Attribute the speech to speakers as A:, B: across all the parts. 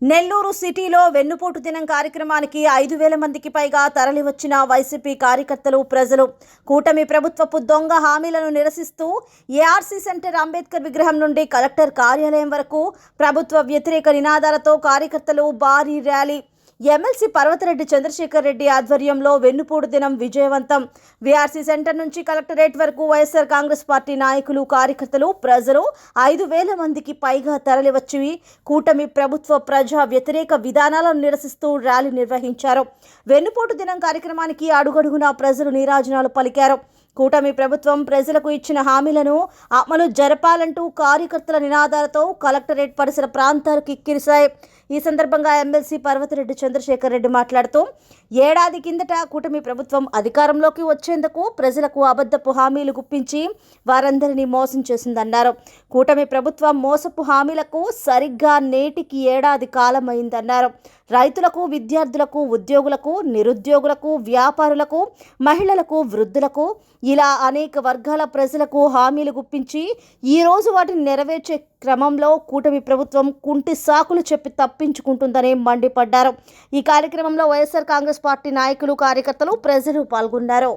A: నెల్లూరు సిటీలో వెన్నుపోటు దినం కార్యక్రమానికి 5,000 మందికి పైగా తరలివచ్చిన వైసీపీ కార్యకర్తలు, ప్రజలు కూటమి ప్రభుత్వపు దొంగ హామీలను నిరసిస్తూ ఏఆర్సీ సెంటర్ అంబేద్కర్ విగ్రహం నుండి కలెక్టర్ కార్యాలయం వరకు ప్రభుత్వ వ్యతిరేక నినాదాలతో కార్యకర్తలు భారీ ర్యాలీ. ఎమ్మెల్సీ పర్వతరెడ్డి చంద్రశేఖర్ రెడ్డి ఆధ్వర్యంలో వెన్నుపోటు దినం విజయవంతం. వీఆర్సీ సెంటర్ నుంచి కలెక్టరేట్ వరకు వైఎస్ఆర్ కాంగ్రెస్ పార్టీ నాయకులు, కార్యకర్తలు, ప్రజలు 5,000 మందికి పైగా తరలివచ్చి కూటమి ప్రభుత్వ ప్రజా వ్యతిరేక విధానాలను నిరసిస్తూ ర్యాలీ నిర్వహించారు. వెన్నుపోటు దినం కార్యక్రమానికి అడుగడుగునా ప్రజలు నీరాజనాలు పలికారు. కూటమి ప్రభుత్వం ప్రజలకు ఇచ్చిన హామీలను అమలు జరపాలంటూ కార్యకర్తల నినాదాలతో కలెక్టరేట్ పరిసర ప్రాంతాలు కిక్కిరిశాయి. ఈ సందర్భంగా ఎమ్మెల్సీ పర్వతరెడ్డి చంద్రశేఖర్ రెడ్డి మాట్లాడుతూ, ఏడాది కిందట కూటమి ప్రభుత్వం అధికారంలోకి వచ్చేందుకు ప్రజలకు అబద్ధపు హామీలు గుప్పించి వారందరినీ మోసం చేసిందన్నారు. కూటమి ప్రభుత్వం మోసపు హామీలకు సరిగ్గా నేటికి ఏడాది కాలమైందన్నారు. రైతులకు, విద్యార్థులకు, ఉద్యోగులకు, నిరుద్యోగులకు, వ్యాపారులకు, మహిళలకు, వృద్ధులకు ఇలా అనేక వర్గాల ప్రజలకు హామీలు గుప్పించి ఈరోజు వాటిని నెరవేర్చే క్రమంలో కూటమి ప్రభుత్వం కుంటి సాకులు చెప్పి తప్పించుకుంటుందని మండిపడ్డారు. ఈ కార్యక్రమంలో వైఎస్ఆర్ కాంగ్రెస్ పార్టీ నాయకులు, కార్యకర్తలు, ప్రజలు పాల్గొన్నారు.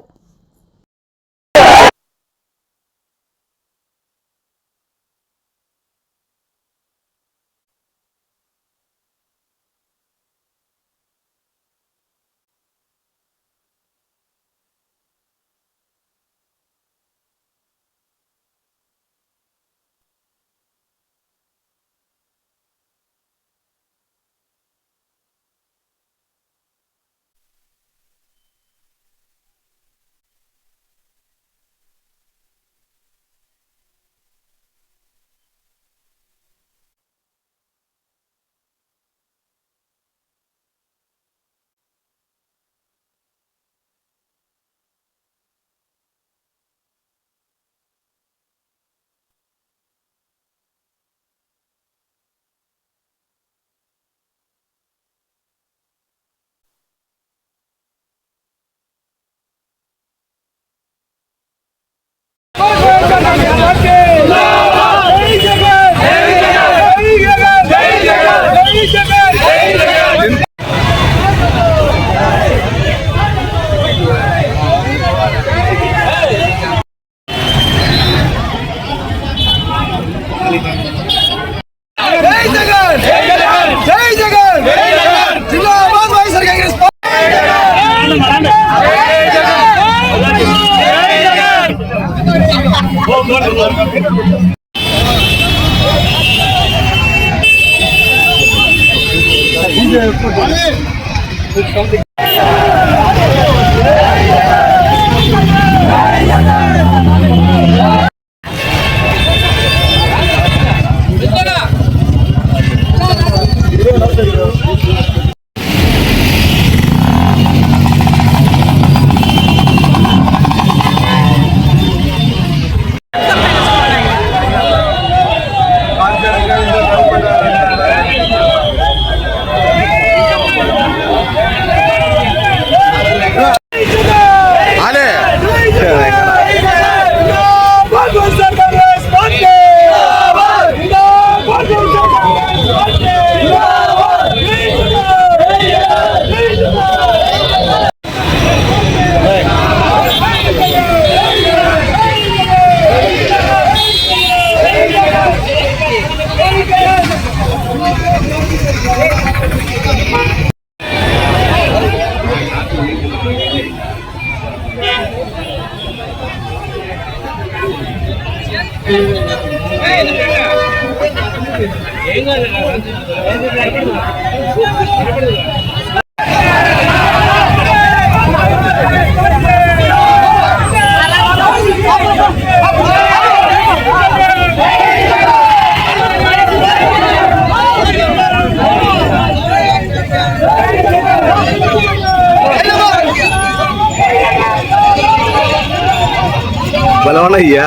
B: బలవనయ్యా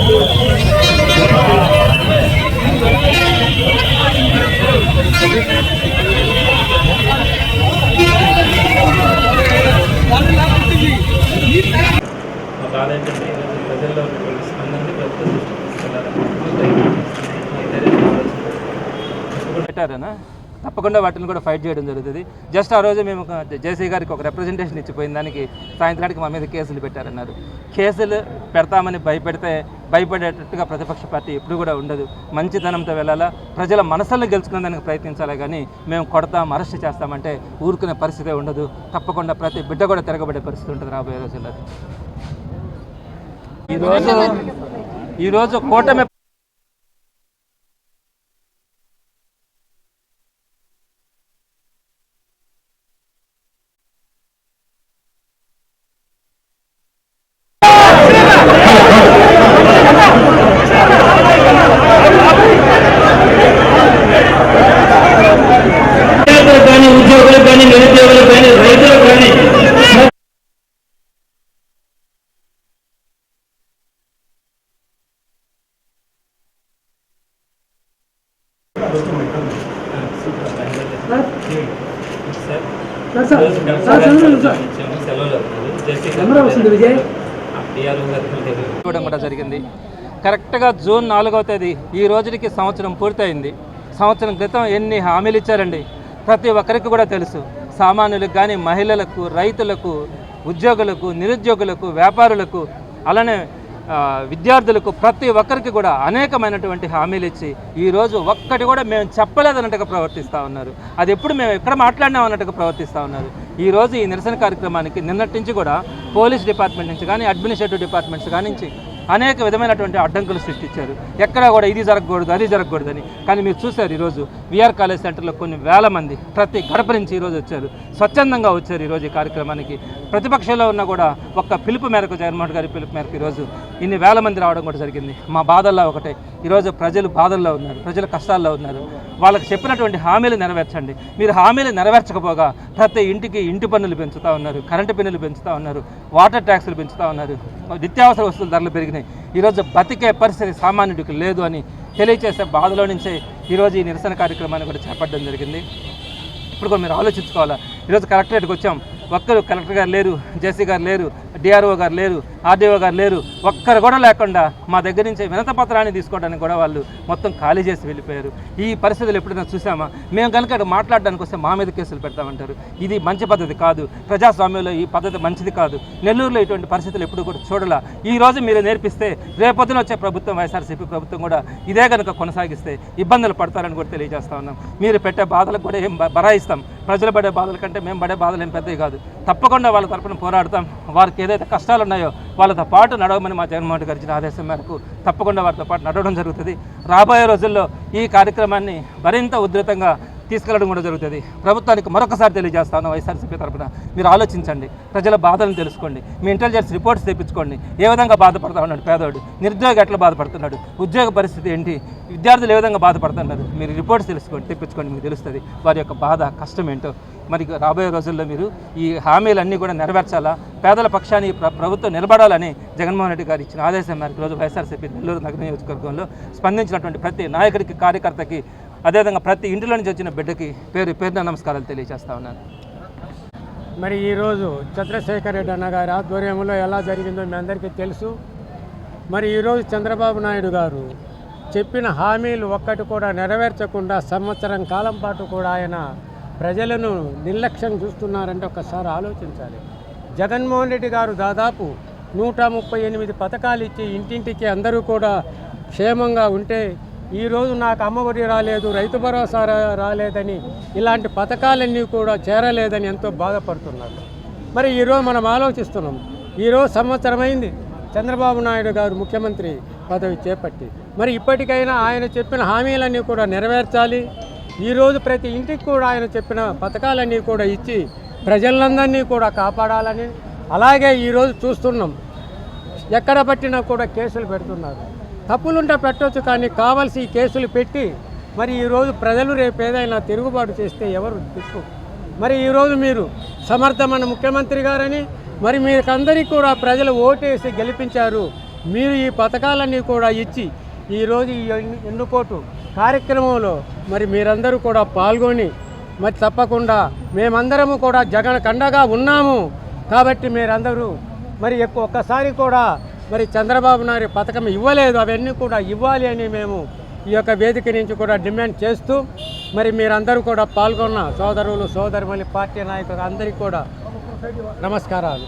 C: మా బాధ ఏంటంటే ఈరోజు ప్రజల్లో ఉన్నటువంటి స్పందనని ప్రభుత్వం పెట్టారనా తప్పకుండా వాటిని కూడా ఫైట్ చేయడం జరుగుతుంది. జస్ట్ ఆ రోజు మేము జేసీ గారికి ఒక రిప్రజెంటేషన్ ఇచ్చిపోయిన దానికి సాయంత్రానికి మా మీద కేసులు పెట్టారన్నారు. కేసులు పెడతామని భయపడేటట్టుగా ప్రతిపక్ష పార్టీ ఎప్పుడు కూడా ఉండదు. మంచితనంతో వెళ్ళాలా, ప్రజల మనసులను గెలుచుకునేదానికి ప్రయత్నించాలి. కానీ మేము కొడతాం, అరెస్ట్ చేస్తామంటే ఊరుకునే పరిస్థితే ఉండదు. తప్పకుండా ప్రతి బిడ్డ కూడా తిరగబడే పరిస్థితి ఉంటుంది రాబోయే రోజుల్లో. ఈరోజు కూటమి కానీ ఉద్యోగులకు కానీ నిరుద్యోగులకు కానీ రైతులకు కానీ ఇవ్వడం కూడా జరిగింది. కరెక్ట్గా జూన్ 4వ తేదీ ఈ రోజుకి సంవత్సరం పూర్తయింది. సంవత్సరం క్రితం ఎన్ని హామీలు ఇచ్చారండి ప్రతి ఒక్కరికి కూడా తెలుసు. సామాన్యులకు కానీ, మహిళలకు, రైతులకు, ఉద్యోగులకు, నిరుద్యోగులకు, వ్యాపారులకు, అలానే విద్యార్థులకు ప్రతి ఒక్కరికి కూడా అనేకమైనటువంటి హామీలు ఇచ్చి ఈరోజు ఒక్కటి కూడా మేము చెప్పలేదన్నట్టుగా ప్రవర్తిస్తూ ఉన్నారు. అది ఎప్పుడు మేము ఎక్కడ మాట్లాడినాం అన్నట్టుగా ప్రవర్తిస్తూ ఉన్నారు. ఈరోజు ఈ నిరసన కార్యక్రమానికి నిన్నటి నుంచి కూడా పోలీస్ డిపార్ట్మెంట్ నుంచి కానీ, అడ్మినిస్ట్రేటివ్ డిపార్ట్మెంట్స్ కానించి అనేక విధమైనటువంటి అడ్డంకులు సృష్టించారు. ఎక్కడా కూడా ఇది జరగకూడదు, అది జరగకూడదని. కానీ మీరు చూశారు ఈరోజు విఆర్ కాలేజ్ సెంటర్లో కొన్ని వేల మంది ప్రతి గడప నుంచి ఈరోజు వచ్చారు, స్వచ్ఛందంగా వచ్చారు ఈరోజు ఈ కార్యక్రమానికి. ప్రతిపక్షంలో ఉన్న కూడా ఒక్క పిలుపు మేరకు, జగన్మోహన్ గారి పిలుపు మేరకు ఈరోజు ఇన్ని వేల మంది రావడం కూడా జరిగింది. మా బాధల్లో ఒకటే, ఈరోజు ప్రజలు బాధల్లో ఉన్నారు, ప్రజలు కష్టాల్లో ఉన్నారు. వాళ్ళకి చెప్పినటువంటి హామీలు నెరవేర్చండి. మీరు హామీలు నెరవేర్చకపోగా ప్రతి ఇంటికి ఇంటి పన్నులు పెంచుతూ ఉన్నారు, కరెంటు బిల్లులు పెంచుతూ ఉన్నారు, వాటర్ ట్యాక్సులు పెంచుతూ ఉన్నారు, నిత్యావసర వస్తువుల ధరలు పెరిగినాయి. ఈరోజు బతికే పరిస్థితి సామాన్యుడికి లేదు అని తెలియచేసే బాధలో నుంచే ఈరోజు ఈ నిరసన కార్యక్రమాన్ని కూడా చేపట్టడం జరిగింది. ఇప్పుడు కూడా మీరు ఆలోచించుకోవాలా. ఈరోజు కలెక్టరేట్కి వచ్చాం, ఒక్కరు కలెక్టర్ గారు లేరు, జేసీ గారు లేరు, డిఆర్ఓ గారు లేరు, ఆర్డీఓ గారు లేరు, ఒక్కరు కూడా లేకుండా మా దగ్గర నుంచి వినత పత్రాన్ని తీసుకోవడానికి కూడా వాళ్ళు మొత్తం ఖాళీ చేసి వెళ్ళిపోయారు. ఈ పరిస్థితులు ఎప్పుడైనా చూసామా? మేము కనుక మాట్లాడడానికి వస్తే మా మీద కేసులు పెడతామంటారు. ఇది మంచి పద్ధతి కాదు. ప్రజాస్వామ్యంలో ఈ పద్ధతి మంచిది కాదు. నెల్లూరులో ఇటువంటి పరిస్థితులు ఎప్పుడు కూడా చూడాల. ఈ రోజు మీరు నేర్పిస్తే రేపొద్దున వచ్చే ప్రభుత్వం, వైఎస్ఆర్సీపీ ప్రభుత్వం కూడా ఇదే కనుక కొనసాగిస్తే ఇబ్బందులు పడతారని కూడా తెలియజేస్తా ఉన్నాం. మీరు పెట్టే బాధలకు కూడా ఏం బరాయిస్తాం. ప్రజలు పడే బాధల కంటే మేము పడే బాధలు ఏం పెద్దవి కాదు. తప్పకుండా వాళ్ళ తరపున పోరాడతాం. వారికి ఏదైతే కష్టాలు ఉన్నాయో వాళ్ళతో పాటు నడవమని మా జగన్మోహన్ గారు ఇచ్చిన ఆదేశం మేరకు తప్పకుండా వారితో పాటు నడవడం జరుగుతుంది. రాబోయే రోజుల్లో ఈ కార్యక్రమాన్ని మరింత ఉధృతంగా తీసుకెళ్లడం కూడా జరుగుతుంది. ప్రభుత్వానికి మరొకసారి తెలియజేస్తాను, వైఎస్ఆర్సీపీ తరపున మీరు ఆలోచించండి, ప్రజల బాధలను తెలుసుకోండి, మీ ఇంటెలిజెన్స్ రిపోర్ట్స్ తెప్పించుకోండి. ఏ విధంగా బాధపడతా ఉన్నాడు పేదవాడు, నిరుద్యోగి ఎట్లా బాధపడుతున్నాడు, ఉద్యోగ పరిస్థితి ఏంటి, విద్యార్థులు ఏ విధంగా బాధపడుతున్నారు, మీరు రిపోర్ట్స్ తెలుసుకోండి, తెప్పించుకోండి, మీకు తెలుస్తుంది వారి యొక్క బాధ, కష్టం ఏంటో. మరి రాబోయే రోజుల్లో మీరు ఈ హామీలన్నీ కూడా నెరవేర్చాలా, పేదల పక్షాన్ని ప్రభుత్వం నిలబడాలని జగన్మోహన్ రెడ్డి గారు ఇచ్చిన ఆదేశం మేరకు రోజు వైఎస్ఆర్సీపీ నెల్లూరు నగర నియోజకవర్గంలో స్పందించినటువంటి ప్రతి నాయకుడికి, కార్యకర్తకి, అదేవిధంగా ప్రతి ఇంటిలో నుంచి వచ్చిన బిడ్డకి పేరున నమస్కారాలు తెలియజేస్తా ఉన్నాను.
D: మరి ఈరోజు చంద్రశేఖర్ రెడ్డి అన్న గారి ఆధ్వర్యంలో ఎలా జరిగిందో మీ అందరికీ తెలుసు. మరి ఈరోజు చంద్రబాబు నాయుడు గారు చెప్పిన హామీలు ఒక్కటి కూడా నెరవేర్చకుండా సంవత్సరం కాలం పాటు కూడా ఆయన ప్రజలను నిర్లక్ష్యం చూస్తున్నారంటే ఒక్కసారి ఆలోచించాలి. జగన్మోహన్ రెడ్డి గారు దాదాపు 138 పథకాలు ఇచ్చి ఇంటింటికి అందరూ కూడా క్షేమంగా ఉంటే ఈరోజు నాకు అమ్మఒడి రాలేదు, రైతు భరోసా రాలేదని, ఇలాంటి పథకాలన్నీ కూడా చేరలేదని ఎంతో బాధపడుతున్నారు. మరి ఈరోజు మనం ఆలోచిస్తున్నాం, ఈరోజు సంవత్సరమైంది చంద్రబాబు నాయుడు గారు ముఖ్యమంత్రి పదవి చేపట్టి. మరి ఇప్పటికైనా ఆయన చెప్పిన హామీలన్నీ కూడా నెరవేర్చాలి. ఈరోజు ప్రతి ఇంటికి కూడా ఆయన చెప్పిన పథకాలన్నీ కూడా ఇచ్చి ప్రజలందరినీ కూడా కాపాడాలని. అలాగే ఈరోజు చూస్తున్నాం, ఎక్కడ పట్టినా కూడా కేసులు పెడుతున్నారు. తప్పులుంటే పెట్టవచ్చు, కానీ కావాల్సి ఈ కేసులు పెట్టి మరి ఈరోజు ప్రజలు రేపు ఏదైనా తిరుగుబాటు చేస్తే ఎవరు దిక్కు? మరి ఈరోజు మీరు సమర్థమైన ముఖ్యమంత్రి గారని, మరి మీకందరికీ కూడా ప్రజలు ఓటేసి గెలిపించారు. మీరు ఈ పథకాలన్నీ కూడా ఇచ్చి ఈరోజు ఈ ఎన్నుకోటు కార్యక్రమంలో మరి మీరందరూ కూడా పాల్గొని మరి తప్పకుండా మేమందరము కూడా జగన్ కండగా ఉన్నాము కాబట్టి మీరందరూ మరి ఒక్కసారి కూడా మరి చంద్రబాబు నాయుడు పథకం ఇవ్వలేదు, అవన్నీ కూడా ఇవ్వాలి అని మేము ఈ యొక్క వేదిక నుంచి కూడా డిమాండ్ చేస్తూ మరి మీరందరూ కూడా పాల్గొన్న సోదరులు సోదరుమణి పార్టీ నాయకులు అందరికీ కూడా నమస్కారాలు.